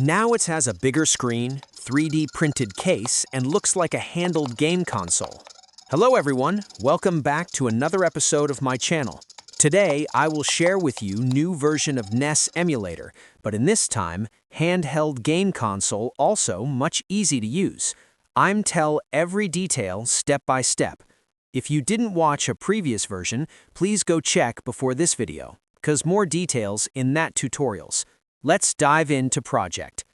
Now it has a bigger screen, 3D printed case, and looks like a handheld game console. Hello everyone, welcome back to another episode of my channel. Today I will share with you new version of NES Emulator, but in this time, handheld game console also much easy to use. I'm tell every detail step by step. If you didn't watch a previous version, please go check before this video, cause more details in that tutorials. Let's dive into project.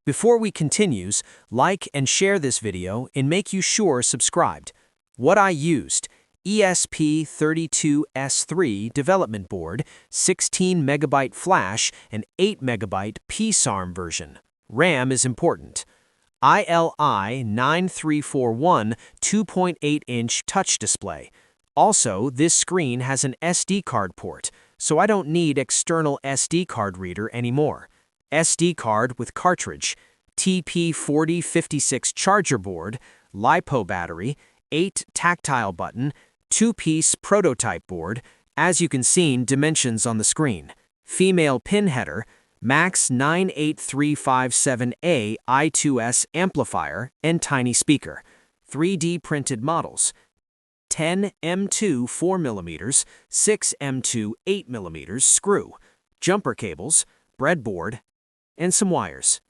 Before we continues, like and share this video and make you sure subscribed. What I used: Esp32 S3 development board, 16 MB flash and 8 MB PSRAM version. RAM is important. ILI9341 2.8-inch touch display. Also, this screen has an SD card port, so I don't need external SD card reader anymore. SD card with cartridge, TP4056 charger board, LiPo battery, 8 tactile button, 2-piece prototype board, as you can see dimensions on the screen. Female pin header, MAX98357A I2S amplifier and tiny speaker. 3D printed models. 10 M2 4mm, 6 M2 8mm screw, jumper cables, breadboard, and some wires.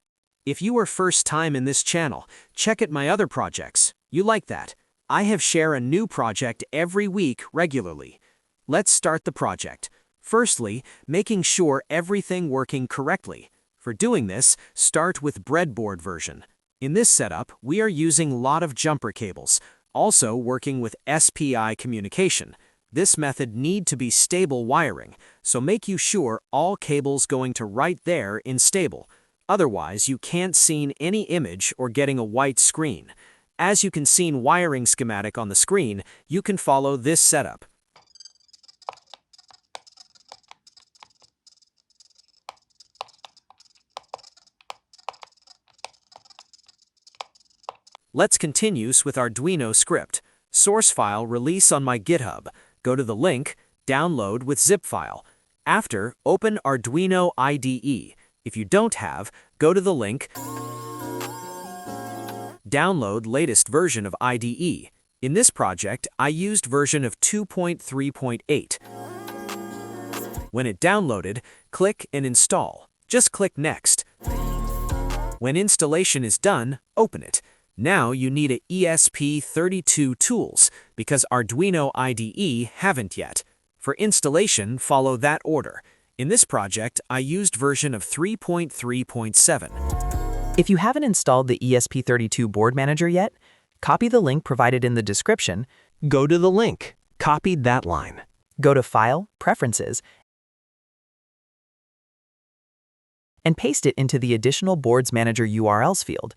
If you are first time in this channel, check out my other projects. You like that? I have share a new project every week regularly. Let's start the project. Firstly, making sure everything working correctly. For doing this, start with breadboard version. In this setup, we are using lot of jumper cables, also working with SPI communication. This method need to be stable wiring, so make you sure all cables going to right there in stable. Otherwise, you can't see any image or getting a white screen. As you can see wiring schematic on the screen, you can follow this setup. Let's continue with Arduino script. Source file release on my GitHub. Go to the link, download with zip file. After, open Arduino IDE. If you don't have, go to the link, download latest version of IDE. In this project, I used version of 2.3.8. When it downloaded, click and install. Just click next. When installation is done, open it. Now you need a ESP32 tools because Arduino IDE haven't yet. For installation, follow that order. In this project, I used version of 3.3.7. If you haven't installed the ESP32 board manager yet, copy the link provided in the description. Go to the link, copied that line. Go to File, Preferences, and paste it into the additional Boards Manager URLs field.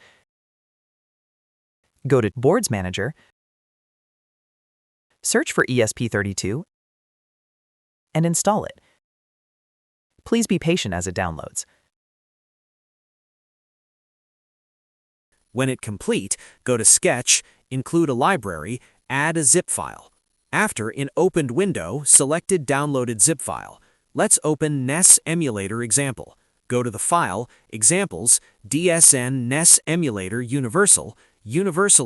Go to Boards Manager, search for ESP32, and install it. Please be patient as it downloads. When it complete, go to Sketch, include a library, add a zip file. After, in opened window, selected downloaded zip file. Let's open NES Emulator example. Go to the File, Examples, DSN NES Emulator Universal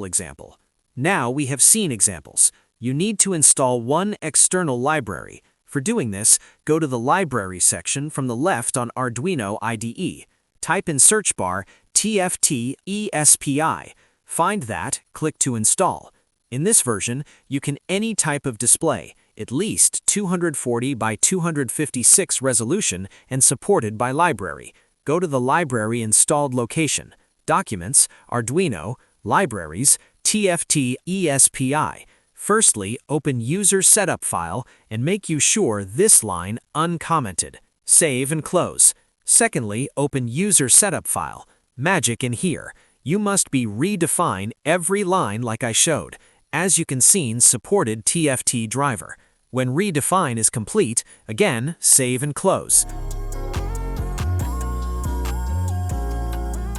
example. Now we have seen examples. You need to install one external library. For doing this, go to the Library section from the left on Arduino IDE. Type in search bar TFT ESPI. Find that, click to install. In this version, you can any type of display, at least 240 by 256 resolution and supported by library. Go to the library installed location. Documents, Arduino, Libraries, TFT ESPI. Firstly, open User Setup file and make you sure this line uncommented. Save and close. Secondly, open User Setup file. Magic in here. You must be redefine every line like I showed. As you can see, supported TFT driver. When redefine is complete, again, save and close.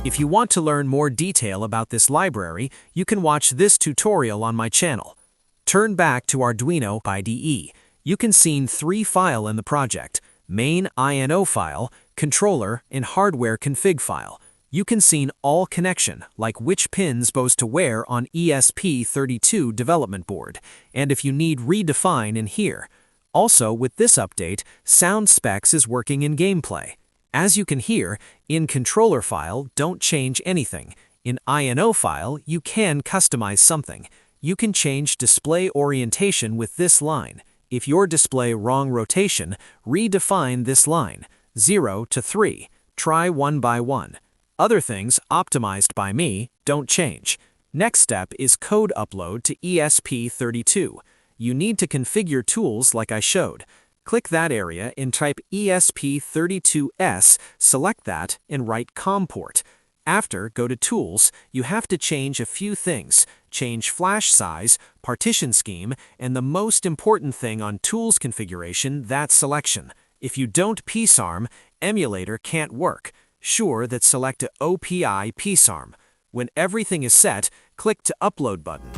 If you want to learn more detail about this library, you can watch this tutorial on my channel. Turn back to Arduino IDE. You can see 3 files in the project: main INO file, controller, and hardware config file. You can see all connection, like which pins goes to where on ESP32 development board, and if you need redefine in here. Also, with this update, sound specs is working in gameplay. As you can hear, in controller file, don't change anything. In INO file, you can customize something. You can change display orientation with this line. If your display wrong rotation, redefine this line, 0 to 3. Try 1 by 1. Other things, optimized by me, don't change. Next step is code upload to ESP32. You need to configure tools like I showed. Click that area and type ESP32S, select that, and write COM port. After, go to Tools. You have to change a few things. Change flash size, partition scheme, and the most important thing on Tools configuration, that selection. If you don't PSRAM, emulator can't work. Sure that select a OPI PSRAM. When everything is set, click to Upload button.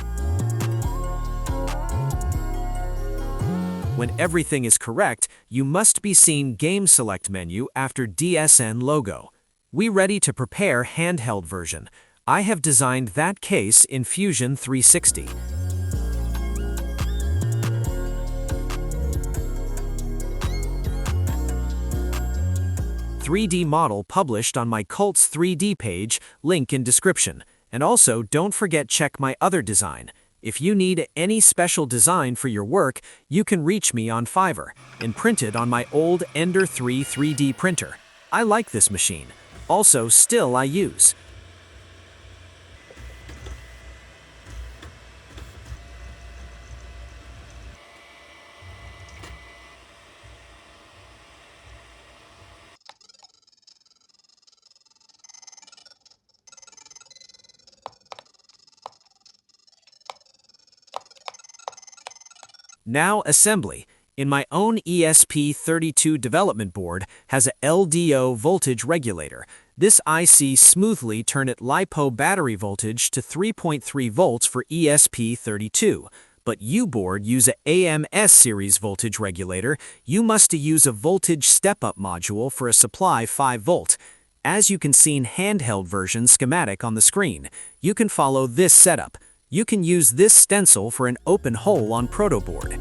When everything is correct, you must be seen Game Select menu after DSN logo. We ready to prepare handheld version. I have designed that case in Fusion 360. 3D model published on my Cults 3D page, link in description. And also, don't forget check my other design. If you need any special design for your work, you can reach me on Fiverr and print it on my old Ender 3 3D printer. I like this machine. Also, still I use. Now assembly. In my own ESP32 development board has a LDO voltage regulator. This IC smoothly turn it LiPo battery voltage to 3.3 volts for ESP32. But U-board use a AMS series voltage regulator. You must use a voltage step-up module for a supply 5 volt. As you can see in handheld version schematic on the screen, you can follow this setup. You can use this stencil for an open hole on protoboard.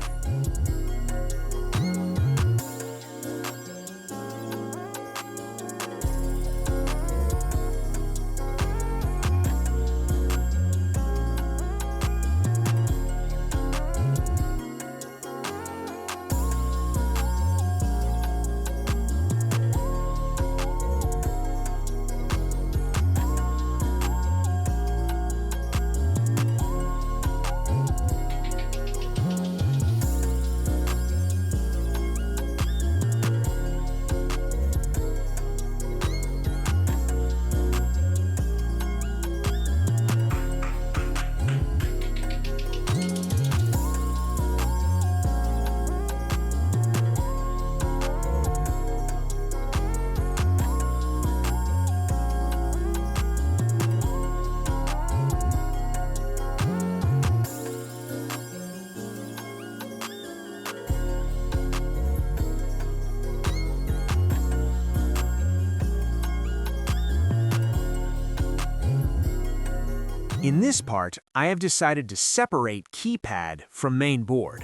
In this part, I have decided to separate keypad from main board.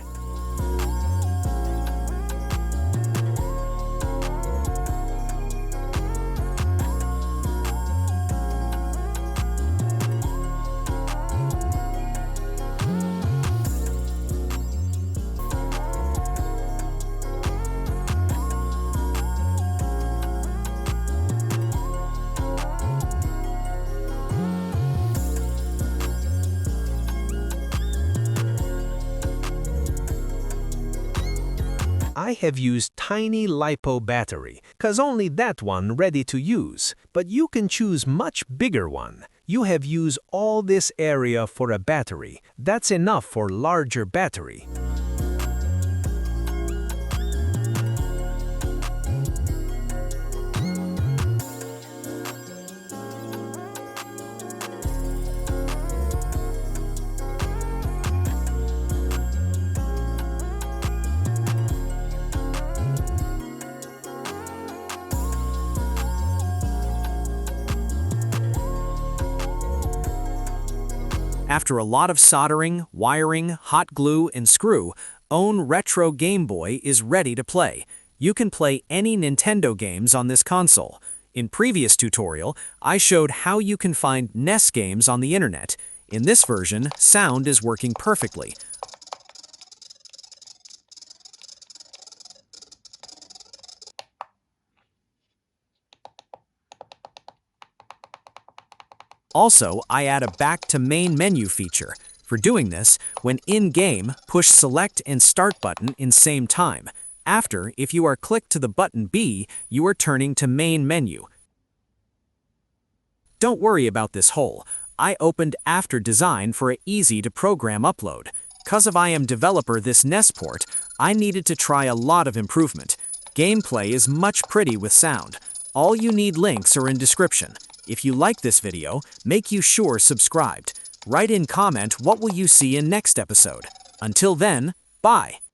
I have used tiny LiPo battery, cause only that one ready to use, but you can choose much bigger one. You have used all this area for a battery. That's enough for larger battery. After a lot of soldering, wiring, hot glue, and screw, own retro Game Boy is ready to play. You can play any Nintendo games on this console. In previous tutorial, I showed how you can find NES games on the internet. In this version, sound is working perfectly. Also, I add a back to main menu feature. For doing this, when in-game, push select and start button in same time. After, if you are clicked to the button B, you are turning to main menu. Don't worry about this hole. I opened after design for a easy to program upload. Cause of I am developer this NES port, I needed to try a lot of improvement. Gameplay is much pretty with sound. All you need links are in description. If you like this video, make you sure subscribed. Write in comment what will you see in next episode. Until then, bye.